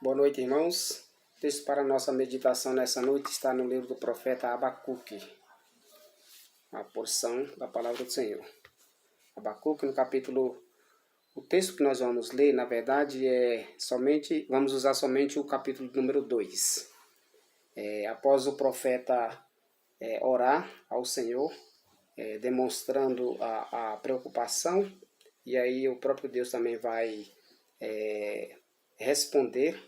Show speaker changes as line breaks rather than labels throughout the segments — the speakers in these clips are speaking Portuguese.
Boa noite, irmãos. O texto para a nossa meditação nessa noite está no livro do profeta Abacuque, a porção da palavra do Senhor. Abacuque, no capítulo... O texto que nós vamos ler, na verdade, vamos usar somente o capítulo número 2. Após o profeta orar ao Senhor, demonstrando a preocupação, e aí o próprio Deus também vai responder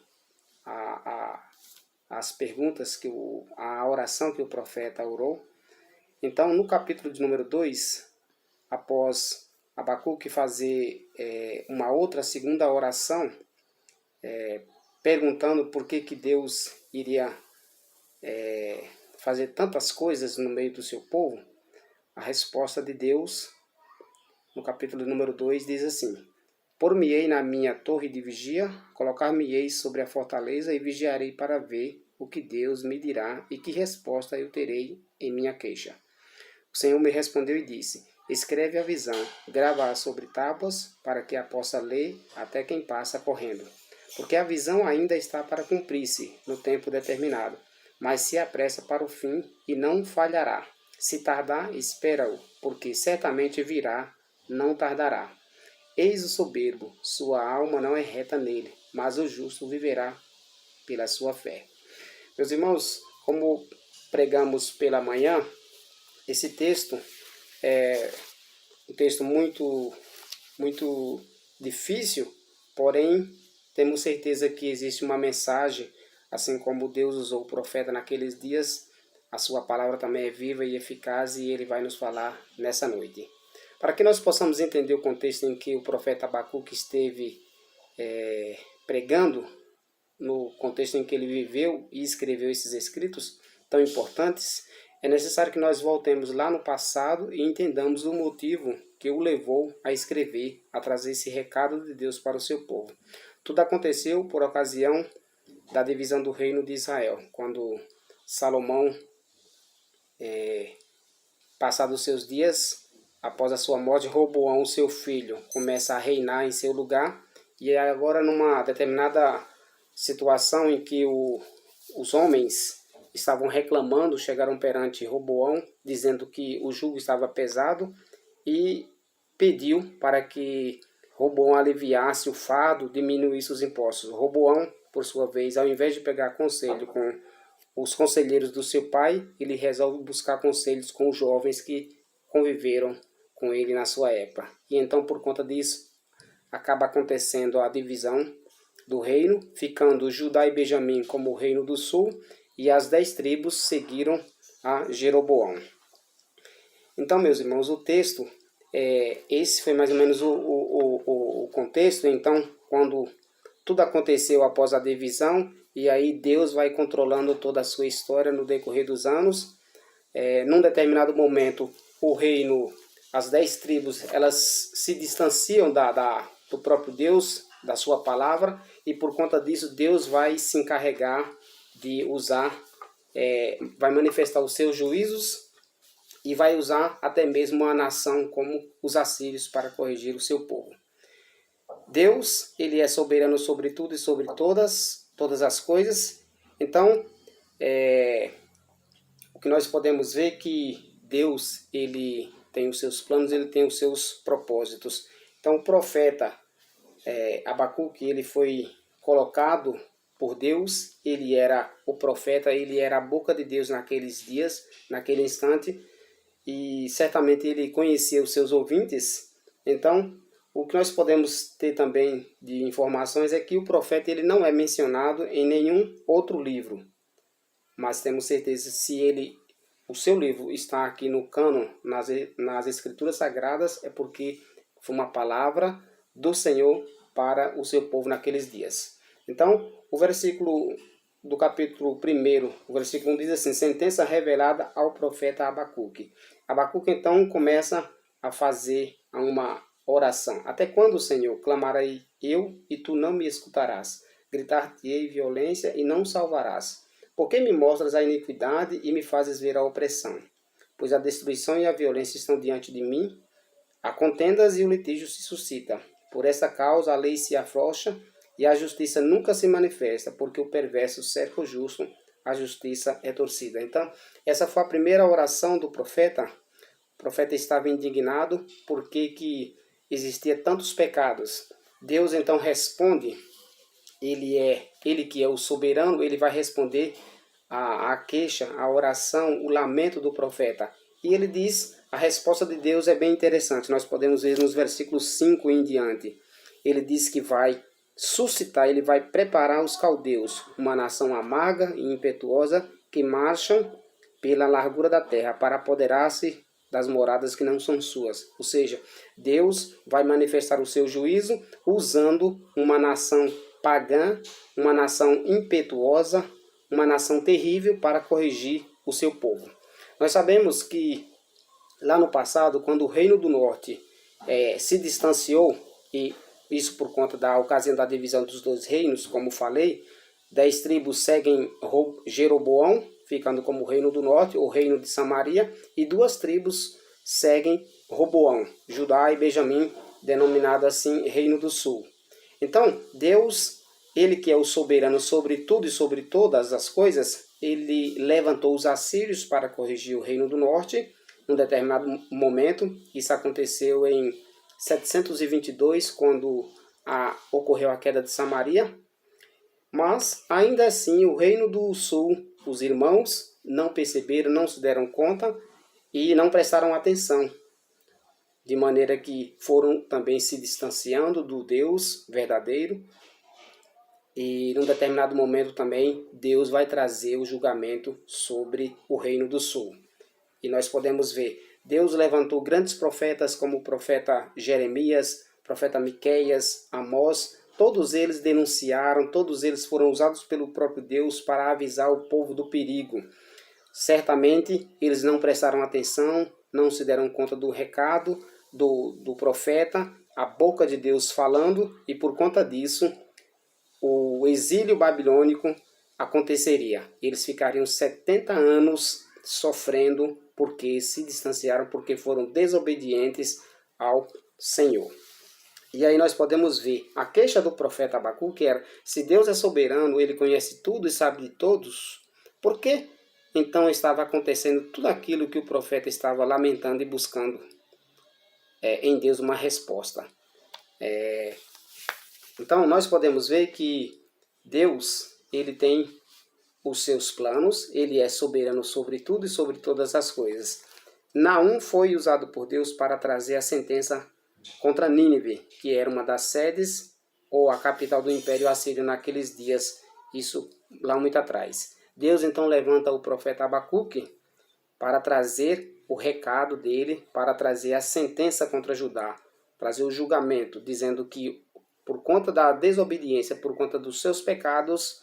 as perguntas, a oração que o profeta orou. Então, no capítulo de número 2, após Abacuque fazer uma outra segunda oração, perguntando por que Deus iria fazer tantas coisas no meio do seu povo, a resposta de Deus, no capítulo número 2, diz assim: Por-me-ei na minha torre de vigia, colocar-me-ei sobre a fortaleza e vigiarei para ver o que Deus me dirá e que resposta eu terei em minha queixa. O Senhor me respondeu e disse: Escreve a visão, grava-a sobre tábuas, para que a possa ler até quem passa correndo. Porque a visão ainda está para cumprir-se no tempo determinado, mas se apressa para o fim e não falhará. Se tardar, espera-o, porque certamente virá, não tardará. Eis o soberbo, sua alma não é reta nele, mas o justo viverá pela sua fé. Meus irmãos, como pregamos pela manhã, esse texto é um texto muito difícil, porém temos certeza que existe uma mensagem, assim como Deus usou o profeta naqueles dias, a sua palavra também é viva e eficaz e ele vai nos falar nessa noite. Para que nós possamos entender o contexto em que o profeta Abacuque esteve pregando, no contexto em que ele viveu e escreveu esses escritos tão importantes, é necessário que nós voltemos lá no passado e entendamos o motivo que o levou a escrever, a trazer esse recado de Deus para o seu povo. Tudo aconteceu por ocasião da divisão do reino de Israel, quando Salomão, passados seus dias, após a sua morte, Roboão, seu filho, começa a reinar em seu lugar, e agora numa determinada situação em que os homens estavam reclamando, chegaram perante Roboão, dizendo que o jugo estava pesado, e pediu para que Roboão aliviasse o fardo, diminuísse os impostos. Roboão, por sua vez, ao invés de pegar conselho com os conselheiros do seu pai, ele resolve buscar conselhos com os jovens que conviveram com ele na sua época. E então, por conta disso, acaba acontecendo a divisão do reino, ficando Judá e Benjamim como o reino do sul, e as 10 tribos seguiram a Jeroboão. Então, meus irmãos, o texto, esse foi mais ou menos o contexto. Então, quando tudo aconteceu após a divisão, e aí Deus vai controlando toda a sua história no decorrer dos anos. Num determinado momento, o reino, as 10 tribos, elas se distanciam do próprio Deus, da sua palavra, e por conta disso Deus vai se encarregar de usar, vai manifestar os seus juízos e vai usar até mesmo a nação como os assírios para corrigir o seu povo. Deus, ele é soberano sobre tudo e sobre todas as coisas. Então, o que nós podemos ver é que Deus, ele tem os seus planos, ele tem os seus propósitos. Então, o profeta Abacuque, ele foi colocado por Deus, ele era o profeta, ele era a boca de Deus naqueles dias, naquele instante, e certamente ele conhecia os seus ouvintes. Então, o que nós podemos ter também de informações é que o profeta ele não é mencionado em nenhum outro livro, mas temos certeza se o seu livro está aqui no cânon, nas escrituras sagradas, é porque foi uma palavra do Senhor para o seu povo naqueles dias. Então, o versículo do capítulo 1, o versículo 1 diz assim: sentença revelada ao profeta Abacuque. Abacuque então começa a fazer uma oração. Até quando, Senhor, clamarei eu e tu não me escutarás? Gritar-te-ei violência e não salvarás. Por que me mostras a iniquidade e me fazes ver a opressão? Pois a destruição e a violência estão diante de mim, há contendas e o litígio se suscita. Por essa causa a lei se afrouxa e a justiça nunca se manifesta, porque o perverso cerca o justo, a justiça é torcida. Então, essa foi a primeira oração do profeta. O profeta estava indignado porque que existia tantos pecados. Deus então responde, ele que é o soberano, ele vai responder a queixa, a oração, o lamento do profeta. E ele diz, a resposta de Deus é bem interessante, nós podemos ver nos versículos 5 em diante. Ele diz que vai suscitar, ele vai preparar os caldeus, uma nação amarga e impetuosa que marcham pela largura da terra para apoderar-se das moradas que não são suas. Ou seja, Deus vai manifestar o seu juízo usando uma nação pagã, uma nação impetuosa, uma nação terrível para corrigir o seu povo. Nós sabemos que lá no passado, quando o Reino do Norte se distanciou, e isso por conta da ocasião da divisão dos dois reinos, como falei, 10 tribos seguem Jeroboão, ficando como Reino do Norte, o Reino de Samaria, e 2 tribos seguem Roboão, Judá e Benjamim, denominado assim Reino do Sul. Então, Deus, ele que é o soberano sobre tudo e sobre todas as coisas, ele levantou os assírios para corrigir o Reino do Norte, num determinado momento. Isso aconteceu em 722, quando ocorreu a queda de Samaria. Mas, ainda assim, o Reino do Sul, os irmãos não perceberam, não se deram conta e não prestaram atenção. De maneira que foram também se distanciando do Deus verdadeiro. E num determinado momento também, Deus vai trazer o julgamento sobre o Reino do Sul. E nós podemos ver, Deus levantou grandes profetas como o profeta Jeremias, profeta Miqueias, Amós. Todos eles denunciaram, todos eles foram usados pelo próprio Deus para avisar o povo do perigo. Certamente eles não prestaram atenção, não se deram conta do recado do profeta, a boca de Deus falando, e por conta disso o exílio babilônico aconteceria. Eles ficariam 70 anos sofrendo porque se distanciaram, porque foram desobedientes ao Senhor. E aí nós podemos ver a queixa do profeta Abacuque era: se Deus é soberano, ele conhece tudo e sabe de todos, por que então estava acontecendo tudo aquilo que o profeta estava lamentando e buscando em Deus uma resposta? Então nós podemos ver que Deus, ele tem os seus planos, ele é soberano sobre tudo e sobre todas as coisas. Naum foi usado por Deus para trazer a sentença contra Nínive, que era uma das sedes ou a capital do Império Assírio naqueles dias, isso lá muito atrás. Deus então levanta o profeta Abacuque para trazer o recado dele, para trazer a sentença contra Judá, trazer o julgamento, dizendo que por conta da desobediência, por conta dos seus pecados,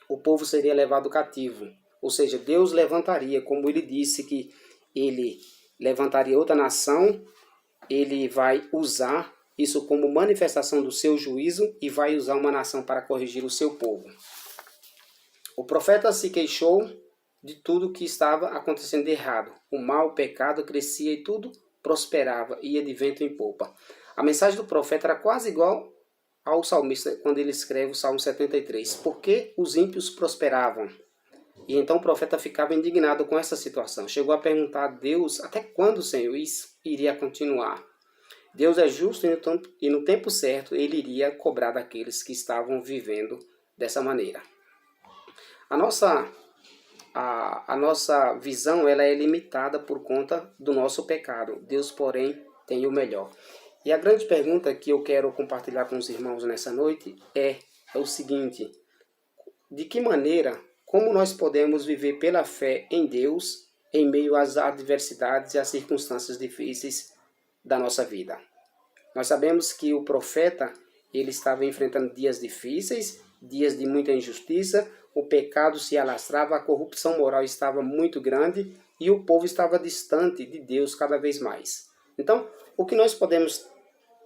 o povo seria levado cativo. Ou seja, Deus levantaria, como ele disse que ele levantaria outra nação, ele vai usar isso como manifestação do seu juízo e vai usar uma nação para corrigir o seu povo. O profeta se queixou de tudo que estava acontecendo de errado. O mal, o pecado crescia e tudo prosperava, ia de vento em popa. A mensagem do profeta era quase igual ao salmista quando ele escreve o Salmo 73. Porque os ímpios prosperavam? E então o profeta ficava indignado com essa situação. Chegou a perguntar a Deus: até quando, Senhor, isso iria continuar? Deus é justo e no tempo certo ele iria cobrar daqueles que estavam vivendo dessa maneira. A nossa visão ela é limitada por conta do nosso pecado. Deus, porém, tem o melhor. E a grande pergunta que eu quero compartilhar com os irmãos nessa noite é o seguinte: de que maneira, como nós podemos viver pela fé em Deus em meio às adversidades e às circunstâncias difíceis da nossa vida? Nós sabemos que o profeta ele estava enfrentando dias difíceis, dias de muita injustiça, o pecado se alastrava, a corrupção moral estava muito grande e o povo estava distante de Deus cada vez mais. Então, o que nós podemos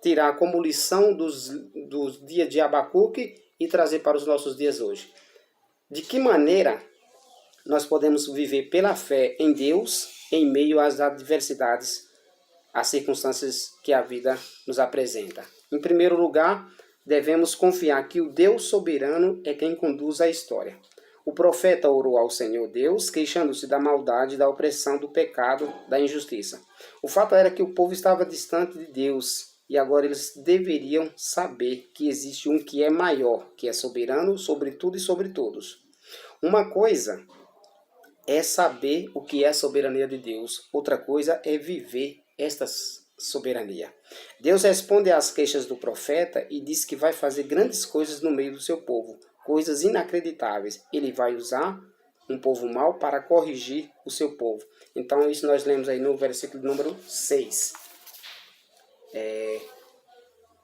tirar como lição dos dias de Abacuque e trazer para os nossos dias hoje? De que maneira nós podemos viver pela fé em Deus em meio às adversidades, às circunstâncias que a vida nos apresenta? Em primeiro lugar, devemos confiar que o Deus soberano é quem conduz a história. O profeta orou ao Senhor Deus, queixando-se da maldade, da opressão, do pecado, da injustiça. O fato era que o povo estava distante de Deus e agora eles deveriam saber que existe um que é maior, que é soberano sobre tudo e sobre todos. Uma coisa é saber o que é a soberania de Deus, outra coisa é viver esta soberania. Deus responde às queixas do profeta e diz que vai fazer grandes coisas no meio do seu povo, coisas inacreditáveis. Ele vai usar um povo mau para corrigir o seu povo. Então isso nós lemos aí no versículo número 6.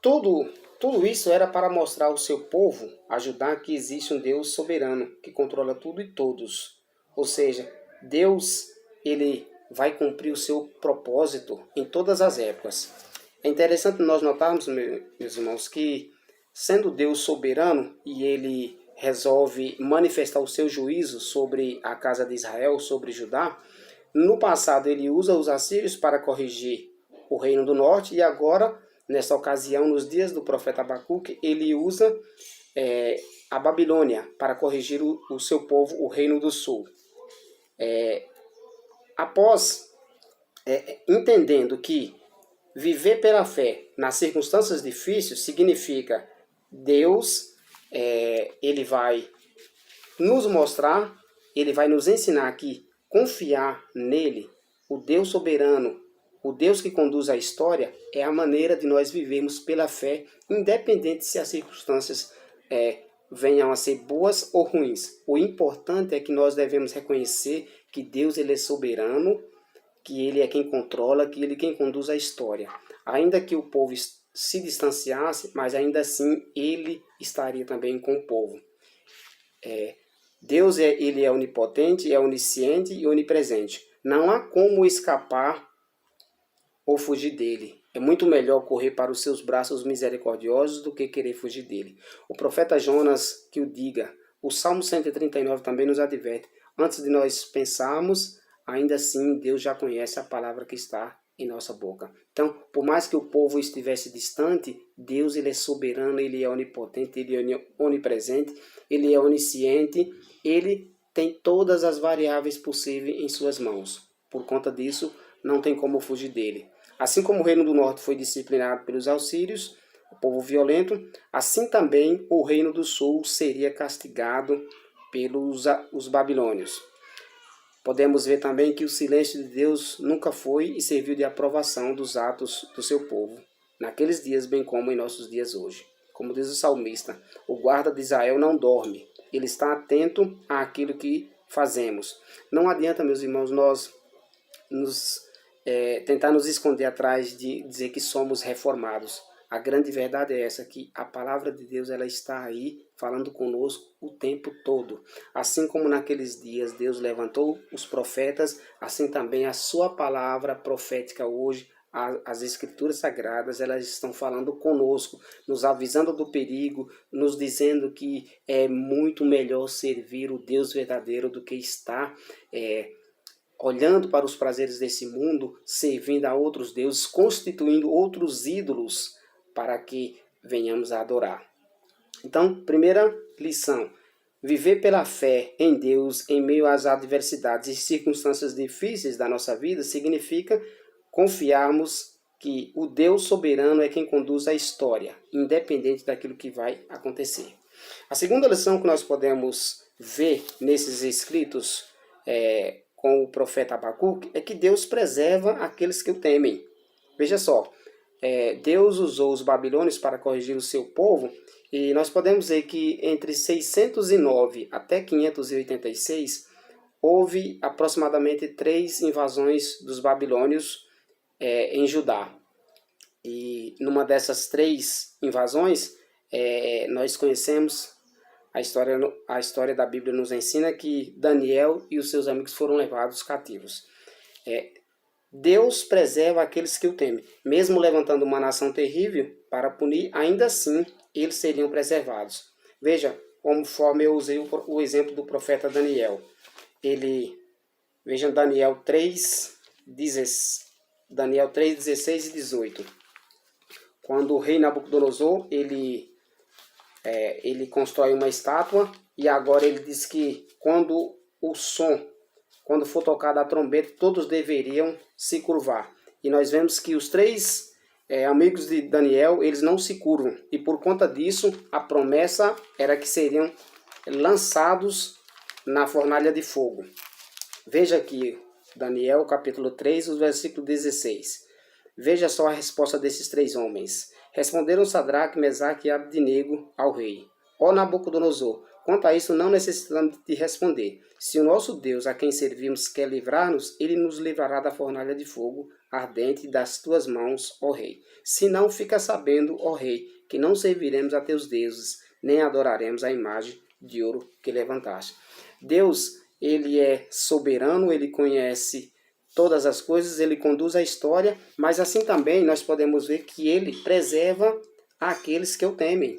Tudo isso era para mostrar ao seu povo, ajudar que existe um Deus soberano, que controla tudo e todos. Ou seja, Deus, ele vai cumprir o seu propósito em todas as épocas. É interessante nós notarmos, meus irmãos, que sendo Deus soberano e ele resolve manifestar o seu juízo sobre a casa de Israel, sobre Judá, no passado ele usa os assírios para corrigir o reino do norte e agora, nessa ocasião, nos dias do profeta Abacuque, ele usa a Babilônia para corrigir o seu povo, o reino do sul. Entendendo que viver pela fé nas circunstâncias difíceis significa Deus, ele vai nos mostrar, ele vai nos ensinar que confiar nele, o Deus soberano, o Deus que conduz a história, é a maneira de nós vivermos pela fé, independente se as circunstâncias venham a ser boas ou ruins. O importante é que nós devemos reconhecer que Deus ele é soberano, que ele é quem controla, que ele é quem conduz a história. Ainda que o povo se distanciasse, mas ainda assim ele estaria também com o povo. Deus ele é onipotente, é onisciente e onipresente. Não há como escapar ou fugir dele. É muito melhor correr para os seus braços misericordiosos do que querer fugir dele. O profeta Jonas que o diga. O Salmo 139 também nos adverte. Antes de nós pensarmos, ainda assim Deus já conhece a palavra que está em nossa boca. Então, por mais que o povo estivesse distante, Deus ele é soberano, ele é onipotente, ele é onipresente, ele é onisciente, ele tem todas as variáveis possíveis em suas mãos. Por conta disso, não tem como fugir dele. Assim como o reino do norte foi disciplinado pelos assírios, o povo violento, assim também o reino do sul seria castigado pelos os babilônios. Podemos ver também que o silêncio de Deus nunca foi e serviu de aprovação dos atos do seu povo, naqueles dias bem como em nossos dias hoje. Como diz o salmista, o guarda de Israel não dorme, ele está atento àquilo que fazemos. Não adianta, meus irmãos, nós tentar nos esconder atrás de dizer que somos reformados. A grande verdade é essa, que a palavra de Deus ela está aí falando conosco o tempo todo. Assim como naqueles dias Deus levantou os profetas, assim também a sua palavra profética hoje, as escrituras sagradas, elas estão falando conosco, nos avisando do perigo, nos dizendo que é muito melhor servir o Deus verdadeiro do que estar olhando para os prazeres desse mundo, servindo a outros deuses, constituindo outros ídolos para que venhamos a adorar. Então, primeira lição: viver pela fé em Deus em meio às adversidades e circunstâncias difíceis da nossa vida significa confiarmos que o Deus soberano é quem conduz a história, independente daquilo que vai acontecer. A segunda lição que nós podemos ver nesses escritos com o profeta Abacuque é que Deus preserva aqueles que o temem. Veja só, Deus usou os babilônios para corrigir o seu povo, e nós podemos ver que entre 609 até 586 houve aproximadamente 3 invasões dos babilônios em Judá. E numa dessas 3 invasões, nós conhecemos a história da Bíblia nos ensina que Daniel e os seus amigos foram levados cativos. Deus preserva aqueles que o temem. Mesmo levantando uma nação terrível para punir, ainda assim eles seriam preservados. Veja, conforme eu usei o exemplo do profeta Daniel. Vejam Daniel 3, 16 e 18. Quando o rei Nabucodonosor ele ele constrói uma estátua e agora ele diz que quando for tocada a trombeta, todos deveriam se curvar. E nós vemos que os três amigos de Daniel, eles não se curvam. E por conta disso, a promessa era que seriam lançados na fornalha de fogo. Veja aqui, Daniel capítulo 3, o versículo 16. Veja só a resposta desses três homens. Responderam Sadraque, Mesaque e Abdenego ao rei: Ó Nabucodonosor, quanto a isso não necessitamos de responder. Se o nosso Deus, a quem servimos, quer livrar-nos, ele nos livrará da fornalha de fogo ardente das tuas mãos, ó rei. Se não, fica sabendo, ó rei, que não serviremos a teus deuses, nem adoraremos a imagem de ouro que levantaste. Deus, ele é soberano, ele conhece todas as coisas, ele conduz a história, mas assim também nós podemos ver que ele preserva aqueles que o temem.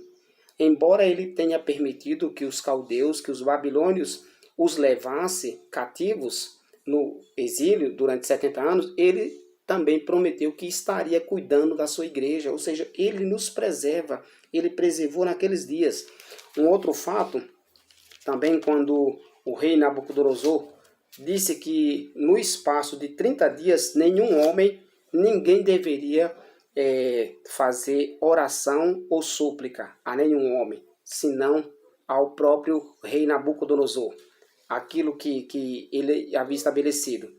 Embora ele tenha permitido que os caldeus, que os babilônios os levasse cativos no exílio durante 70 anos, ele também prometeu que estaria cuidando da sua igreja, ou seja, ele nos preserva, ele preservou naqueles dias. Um outro fato, também quando o rei Nabucodonosor disse que no espaço de 30 dias, ninguém deveria fazer oração ou súplica a nenhum homem, senão ao próprio rei Nabucodonosor, aquilo que ele havia estabelecido.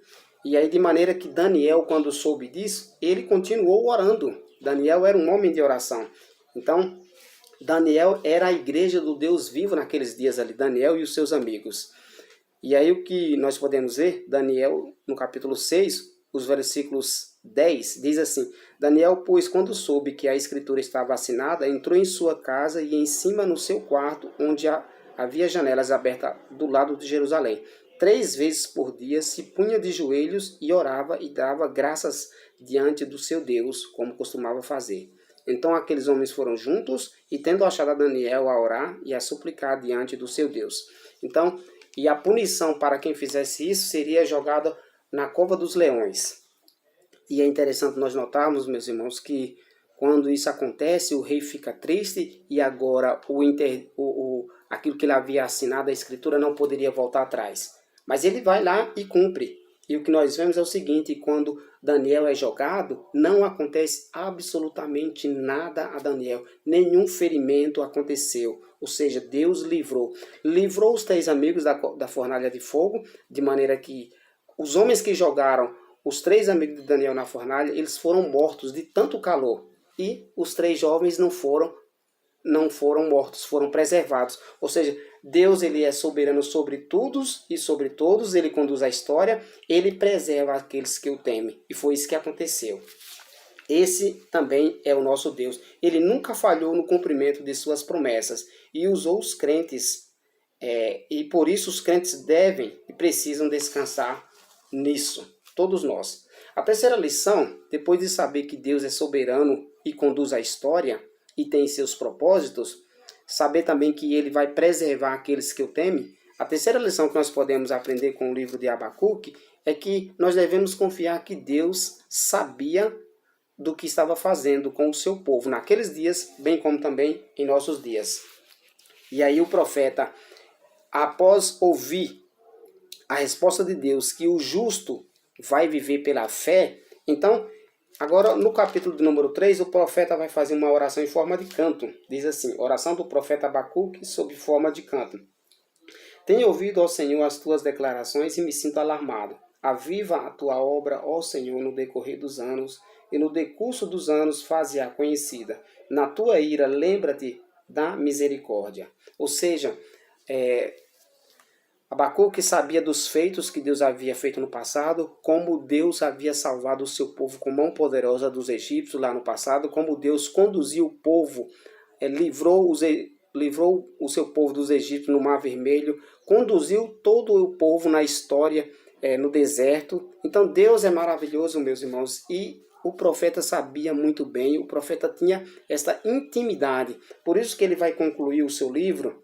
E aí, de maneira que Daniel, quando soube disso, ele continuou orando. Daniel era um homem de oração. Então, Daniel era a igreja do Deus vivo naqueles dias ali, Daniel e os seus amigos. E aí o que nós podemos ver, Daniel, no capítulo 6, os versículos 10, diz assim: Daniel, pois, quando soube que a escritura estava assinada, entrou em sua casa e em cima no seu quarto, onde havia janelas abertas do lado de Jerusalém. 3 vezes por dia se punha de joelhos e orava e dava graças diante do seu Deus, como costumava fazer. Então aqueles homens foram juntos e, tendo achado a Daniel, a orar e a suplicar diante do seu Deus. Então, e a punição para quem fizesse isso seria jogada na cova dos leões. E é interessante nós notarmos, meus irmãos, que quando isso acontece, o rei fica triste e agora aquilo que ele havia assinado, a escritura, não poderia voltar atrás. Mas ele vai lá e cumpre. E o que nós vemos é o seguinte: quando Daniel é jogado, não acontece absolutamente nada a Daniel. Nenhum ferimento aconteceu. Ou seja, Deus livrou os 3 amigos da fornalha de fogo, de maneira que os homens que jogaram os 3 amigos de Daniel na fornalha, eles foram mortos de tanto calor. E os 3 jovens não foram mortos, foram preservados. Ou seja, Deus, ele é soberano sobre tudo e sobre todos, ele conduz a história, ele preserva aqueles que o temem. E foi isso que aconteceu. Esse também é o nosso Deus. Ele nunca falhou no cumprimento de suas promessas e usou os crentes, e por isso os crentes devem e precisam descansar nisso, todos nós. A terceira lição, depois de saber que Deus é soberano e conduz a história e tem seus propósitos, saber também que ele vai preservar aqueles que o temem, a terceira lição que nós podemos aprender com o livro de Abacuque é que nós devemos confiar que Deus sabia do que estava fazendo com o seu povo naqueles dias, bem como também em nossos dias. E aí o profeta, após ouvir a resposta de Deus, que o justo vai viver pela fé, então, agora no capítulo de número 3, o profeta vai fazer uma oração em forma de canto. Diz assim: oração do profeta Abacuque sob forma de canto. Tenho ouvido, ó Senhor, as tuas declarações e me sinto alarmado. Aviva a tua obra, ó Senhor, no decorrer dos anos, e no decurso dos anos faze-a conhecida. Na tua ira, lembra-te da misericórdia. Ou seja, Abacuque sabia dos feitos que Deus havia feito no passado, como Deus havia salvado o seu povo com mão poderosa dos egípcios lá no passado, como Deus conduziu o povo, livrou o seu povo dos egípcios no Mar Vermelho, conduziu todo o povo na história no deserto. Então Deus é maravilhoso, meus irmãos, e o profeta sabia muito bem, o profeta tinha essa intimidade. Por isso que ele vai concluir o seu livro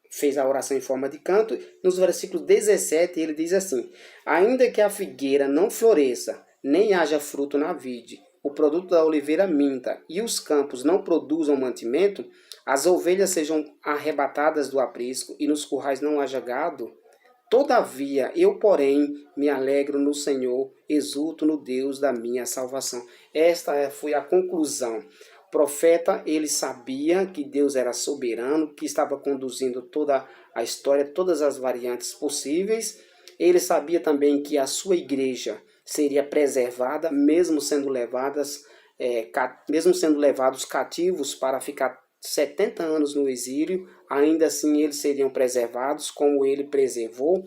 fez a oração em forma de canto. Nos versículos 17 ele diz assim: ainda que a figueira não floresça, nem haja fruto na vide, o produto da oliveira minta e os campos não produzam mantimento, as ovelhas sejam arrebatadas do aprisco e nos currais não haja gado, todavia eu, porém, me alegro no Senhor, exulto no Deus da minha salvação. Esta foi a conclusão. O profeta, ele sabia que Deus era soberano, que estava conduzindo toda a história, todas as variantes possíveis. Ele sabia também que a sua igreja seria preservada, mesmo sendo levados cativos para ficar 70 anos no exílio, ainda assim eles seriam preservados, como ele preservou.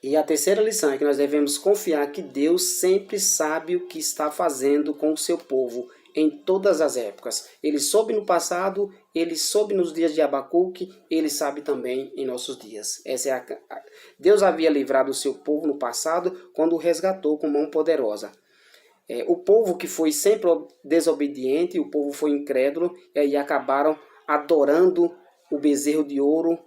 E a terceira lição é que nós devemos confiar que Deus sempre sabe o que está fazendo com o seu povo em todas as épocas. Ele soube no passado, ele soube nos dias de Abacuque, ele sabe também em nossos dias. Deus havia livrado o seu povo no passado quando o resgatou com mão poderosa. O povo que foi sempre desobediente, o povo foi incrédulo, e acabaram adorando o bezerro de ouro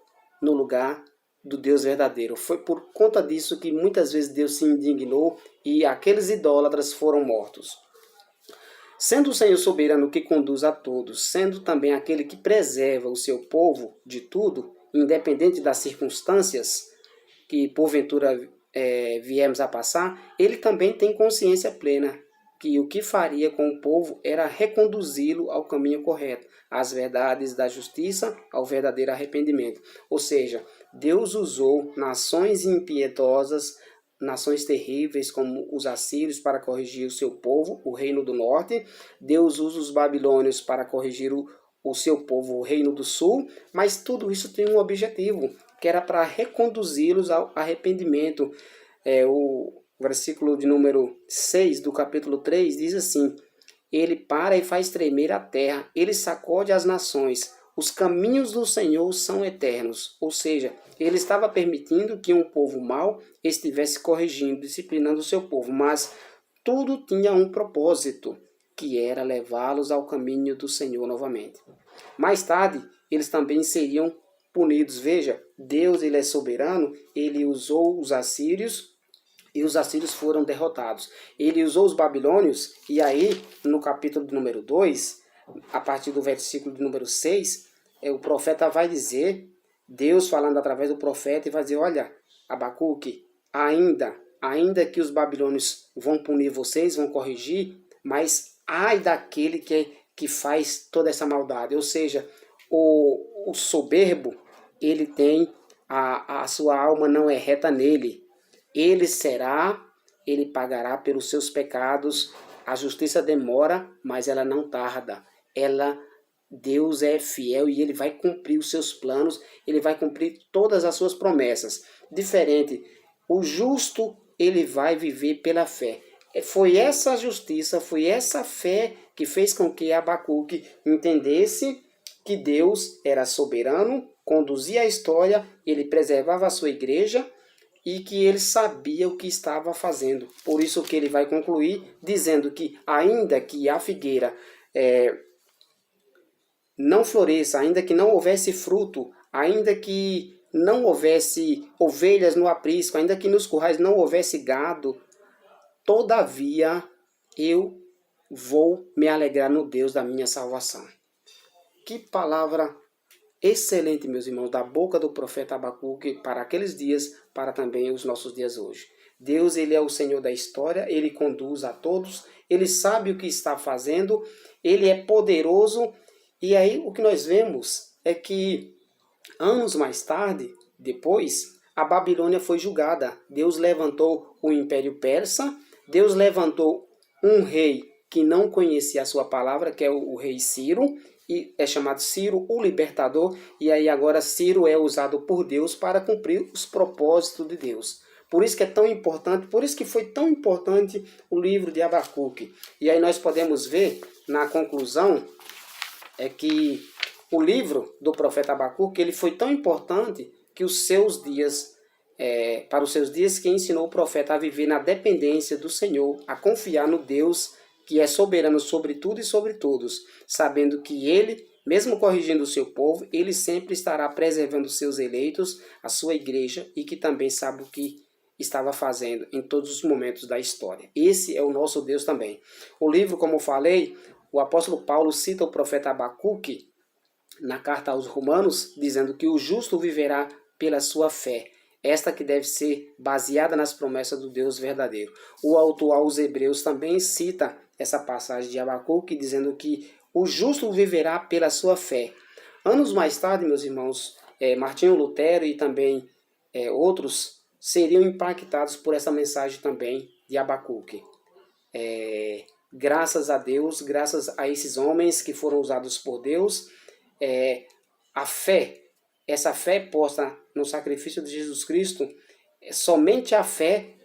no lugar do Deus verdadeiro. Foi por conta disso que muitas vezes Deus se indignou e aqueles idólatras foram mortos. Sendo o Senhor soberano que conduz a todos, sendo também aquele que preserva o seu povo de tudo, independente das circunstâncias que porventura viemos a passar, ele também tem consciência plena que o que faria com o povo era reconduzi-lo ao caminho correto, às verdades da justiça, ao verdadeiro arrependimento. Ou seja, Deus usou nações impiedosas, nações terríveis como os assírios para corrigir o seu povo, o reino do norte. Deus usa os babilônios para corrigir o seu povo, o reino do sul. Mas tudo isso tem um objetivo, que era para reconduzi-los ao arrependimento. O versículo de número 6 do capítulo 3 diz assim: ele para e faz tremer a terra, ele sacode as nações, os caminhos do Senhor são eternos. Ou seja, ele estava permitindo que um povo mau estivesse corrigindo, disciplinando o seu povo, mas tudo tinha um propósito, que era levá-los ao caminho do Senhor novamente. Mais tarde, eles também seriam punidos. Veja, Deus, ele é soberano, ele usou os assírios e os assírios foram derrotados. Ele usou os babilônios, e aí, no capítulo de número 2, a partir do versículo de número 6, o profeta vai dizer, Deus falando através do profeta, e vai dizer: olha, Abacuque, ainda que os babilônios vão punir vocês, vão corrigir, mas ai daquele que faz toda essa maldade. Ou seja, o soberbo, ele tem, a sua alma não é reta nele. Ele pagará pelos seus pecados. A justiça demora, mas ela não tarda. Deus é fiel e ele vai cumprir os seus planos, ele vai cumprir todas as suas promessas. Diferente, o justo, ele vai viver pela fé. Foi essa justiça, foi essa fé que fez com que Abacuque entendesse que Deus era soberano, conduzia a história, ele preservava a sua igreja, e que ele sabia o que estava fazendo. Por isso que ele vai concluir dizendo que ainda que a figueira não floresça, ainda que não houvesse fruto, ainda que não houvesse ovelhas no aprisco, ainda que nos currais não houvesse gado, todavia eu vou me alegrar no Deus da minha salvação. Que palavra excelente, meus irmãos, da boca do profeta Abacuque para aqueles dias, para também os nossos dias hoje. Deus, ele é o Senhor da história, ele conduz a todos, ele sabe o que está fazendo, ele é poderoso. E aí o que nós vemos é que anos mais tarde, depois, a Babilônia foi julgada. Deus levantou o Império Persa, Deus levantou um rei que não conhecia a sua palavra, que é o rei Ciro, e é chamado Ciro o Libertador, e aí agora Ciro é usado por Deus para cumprir os propósitos de Deus. Por isso que é tão importante, por isso que foi tão importante o livro de Abacuque. E aí nós podemos ver na conclusão que o livro do profeta Abacuque, ele foi tão importante que os seus dias, para os seus dias que ensinou o profeta a viver na dependência do Senhor, a confiar no Deus que é soberano sobre tudo e sobre todos, sabendo que ele, mesmo corrigindo o seu povo, ele sempre estará preservando os seus eleitos, a sua igreja, e que também sabe o que estava fazendo em todos os momentos da história. Esse é o nosso Deus também. O livro, como eu falei, o apóstolo Paulo cita o profeta Abacuque na carta aos Romanos, dizendo que o justo viverá pela sua fé, esta que deve ser baseada nas promessas do Deus verdadeiro. O autor aos Hebreus também cita essa passagem de Abacuque, dizendo que o justo viverá pela sua fé. Anos mais tarde, meus irmãos, Martinho Lutero e também outros seriam impactados por essa mensagem também de Abacuque. Graças a Deus, graças a esses homens que foram usados por Deus, a fé, essa fé posta no sacrifício de Jesus Cristo, somente a fé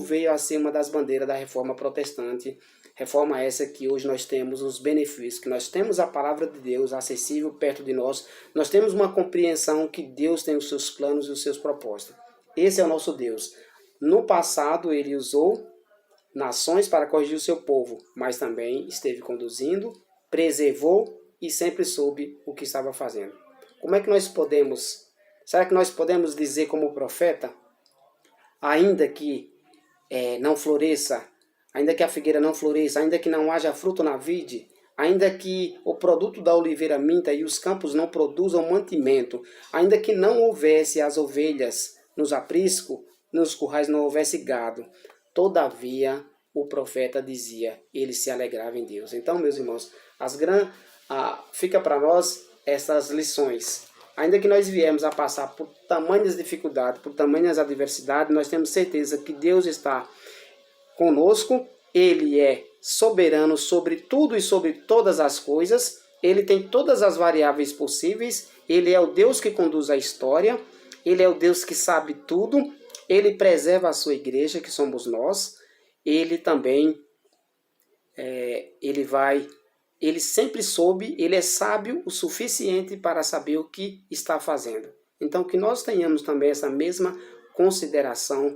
veio a ser uma das bandeiras da reforma protestante. Reforma essa que hoje nós temos os benefícios, que nós temos a palavra de Deus acessível perto de nós, nós temos uma compreensão que Deus tem os seus planos e os seus propósitos. Esse é o nosso Deus. No passado ele usou nações para corrigir o seu povo, mas também esteve conduzindo, preservou e sempre soube o que estava fazendo. Como é que nós podemos, será que nós podemos dizer como profeta, ainda que não floresça, ainda que a figueira não floresça, ainda que não haja fruto na vide, ainda que o produto da oliveira minta e os campos não produzam mantimento, ainda que não houvesse as ovelhas nos apriscos, nos currais não houvesse gado, todavia o profeta dizia, ele se alegrava em Deus. Então, meus irmãos, fica para nós essas lições. Ainda que nós viemos a passar por tamanhas dificuldades, por tamanhas adversidades, nós temos certeza que Deus está conosco, Ele é soberano sobre tudo e sobre todas as coisas, Ele tem todas as variáveis possíveis, Ele é o Deus que conduz a história, Ele é o Deus que sabe tudo, Ele preserva a sua igreja, que somos nós, Ele também, Ele sempre soube, Ele é sábio o suficiente para saber o que está fazendo. Então que nós tenhamos também essa mesma consideração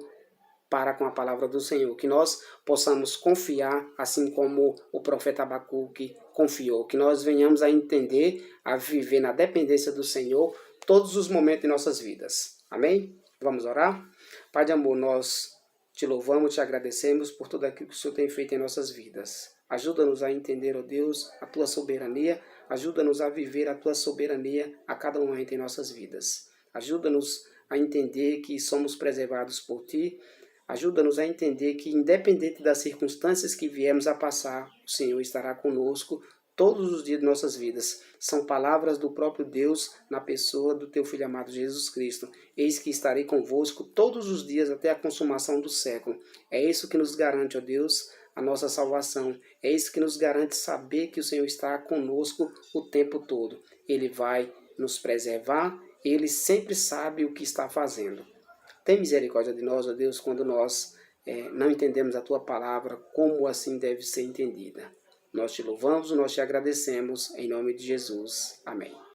para com a palavra do Senhor, que nós possamos confiar, assim como o profeta Abacuque confiou, que nós venhamos a entender, a viver na dependência do Senhor todos os momentos de nossas vidas. Amém? Vamos orar? Pai de amor, nós te louvamos, te agradecemos por tudo aquilo que o Senhor tem feito em nossas vidas. Ajuda-nos a entender, ó Deus, a tua soberania, ajuda-nos a viver a tua soberania a cada momento em nossas vidas. Ajuda-nos a entender que somos preservados por ti, ajuda-nos a entender que, independente das circunstâncias que viemos a passar, o Senhor estará conosco todos os dias de nossas vidas. São palavras do próprio Deus na pessoa do teu Filho amado Jesus Cristo. Eis que estarei convosco todos os dias até a consumação do século. É isso que nos garante, ó Deus, a nossa salvação. É isso que nos garante saber que o Senhor está conosco o tempo todo. Ele vai nos preservar, Ele sempre sabe o que está fazendo. Tem misericórdia de nós, ó Deus, quando nós não entendemos a Tua palavra, como assim deve ser entendida. Nós te louvamos, nós te agradecemos, em nome de Jesus. Amém.